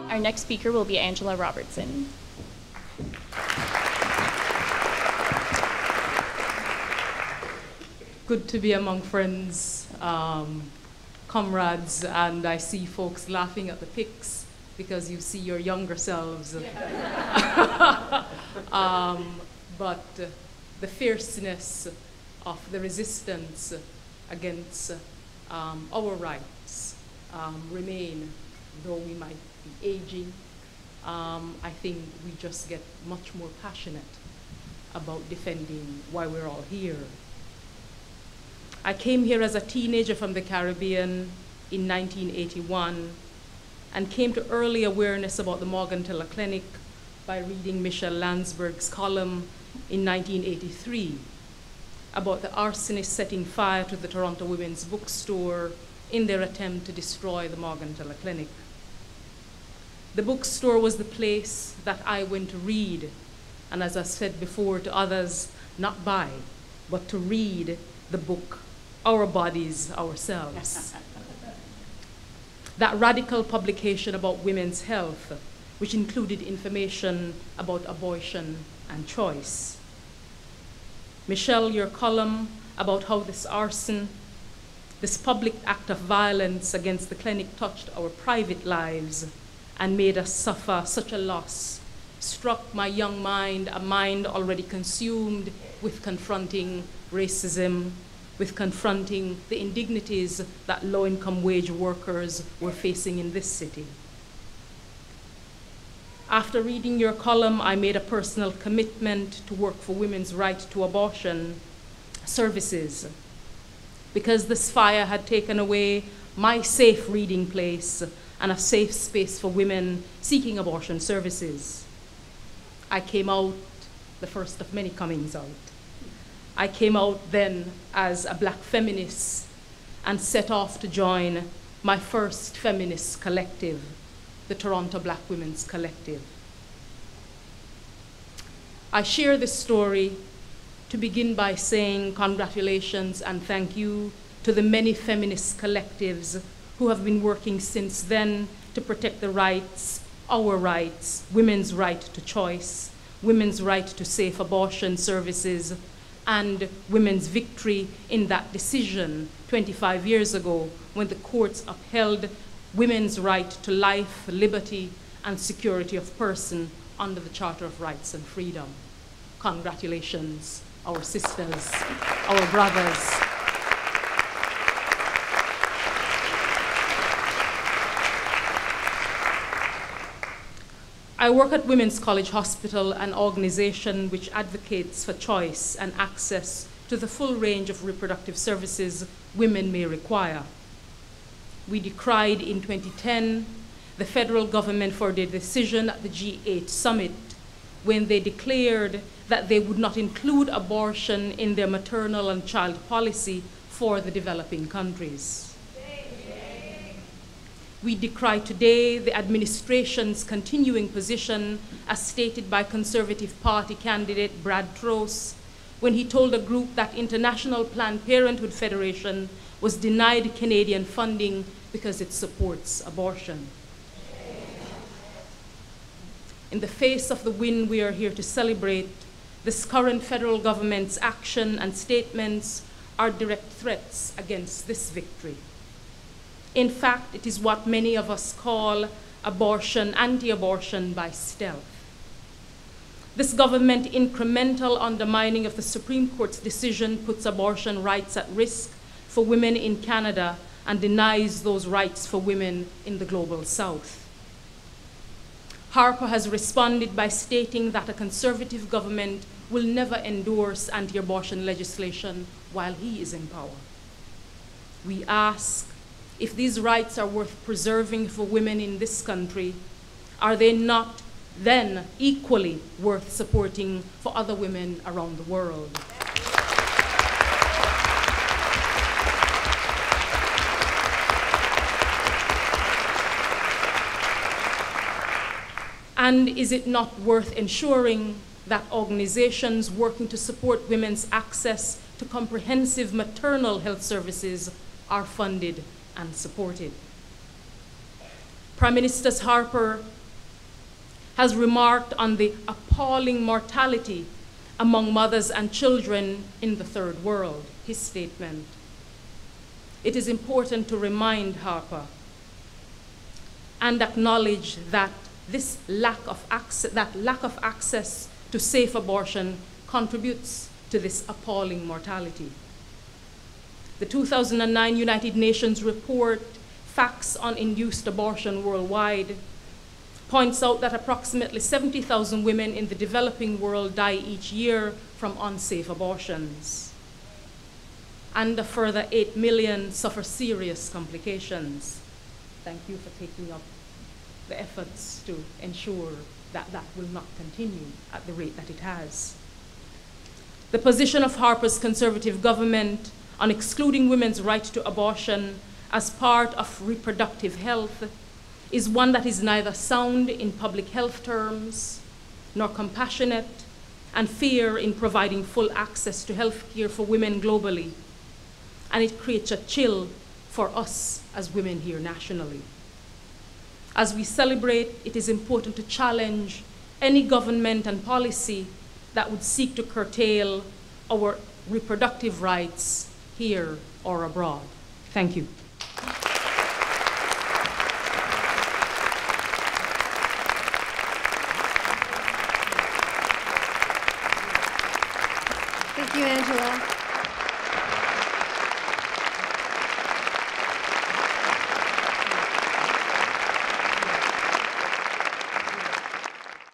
Our next speaker will be Angela Robertson. Good to be among friends, comrades, and I see folks laughing at the pics because you see your younger selves. But the fierceness of the resistance against our rights remain, though we might be aging. I think we just get much more passionate about defending why we're all here. I came here as a teenager from the Caribbean in 1981 and came to early awareness about the Morgentaler Clinic by reading Michele Landsberg's column in 1983 about the arsonists setting fire to the Toronto Women's Bookstore in their attempt to destroy the Morgentaler Clinic. The bookstore was the place that I went to read, and as I said before to others, not buy, but to read the book, Our Bodies, Ourselves. That radical publication about women's health, which included information about abortion and choice. Michele, your column about how this arson, this public act of violence against the clinic touched our private lives and made us suffer such a loss, struck my young mind, a mind already consumed with confronting racism, with confronting the indignities that low-income wage workers were facing in this city. After reading your column, I made a personal commitment to work for women's right to abortion services, because this fire had taken away my safe reading place and a safe space for women seeking abortion services. I came out, the first of many comings out. I came out then as a Black feminist and set off to join my first feminist collective, the Toronto Black Women's Collective. I share this story to begin by saying congratulations and thank you to the many feminist collectives who have been working since then to protect the rights, our rights, women's right to choice, women's right to safe abortion services, and women's victory in that decision 25 years ago when the courts upheld women's right to life, liberty, and security of person under the Charter of Rights and Freedom. Congratulations, our sisters, our brothers. I work at Women's College Hospital, an organization which advocates for choice and access to the full range of reproductive services women may require. We decried in 2010 the federal government for their decision at the G8 summit when they declared that they would not include abortion in their maternal and child policy for the developing countries. We decry today the administration's continuing position as stated by Conservative Party candidate Brad Trost when he told a group that International Planned Parenthood Federation was denied Canadian funding because it supports abortion. In the face of the win we are here to celebrate, this current federal government's action and statements are direct threats against this victory. In fact, it is what many of us call abortion, anti-abortion by stealth. This government incremental undermining of the Supreme Court's decision puts abortion rights at risk for women in Canada and denies those rights for women in the global South. Harper has responded by stating that a conservative government will never endorse anti-abortion legislation while he is in power. We ask, if these rights are worth preserving for women in this country, are they not then equally worth supporting for other women around the world? And is it not worth ensuring that organizations working to support women's access to comprehensive maternal health services are funded and supported? Prime Ministers Harper has remarked on the appalling mortality among mothers and children in the third world, his statement. It is important to remind Harper and acknowledge that this lack of access to safe abortion contributes to this appalling mortality. The 2009 United Nations report, Facts on Induced Abortion Worldwide, points out that approximately 70,000 women in the developing world die each year from unsafe abortions, and a further 8 million suffer serious complications. Thank you for taking up the efforts to ensure that that will not continue at the rate that it has. The position of Harper's conservative government on excluding women's right to abortion as part of reproductive health is one that is neither sound in public health terms, nor compassionate and fair in providing full access to health care for women globally. And it creates a chill for us as women here nationally. As we celebrate, it is important to challenge any government and policy that would seek to curtail our reproductive rights here or abroad. Thank you.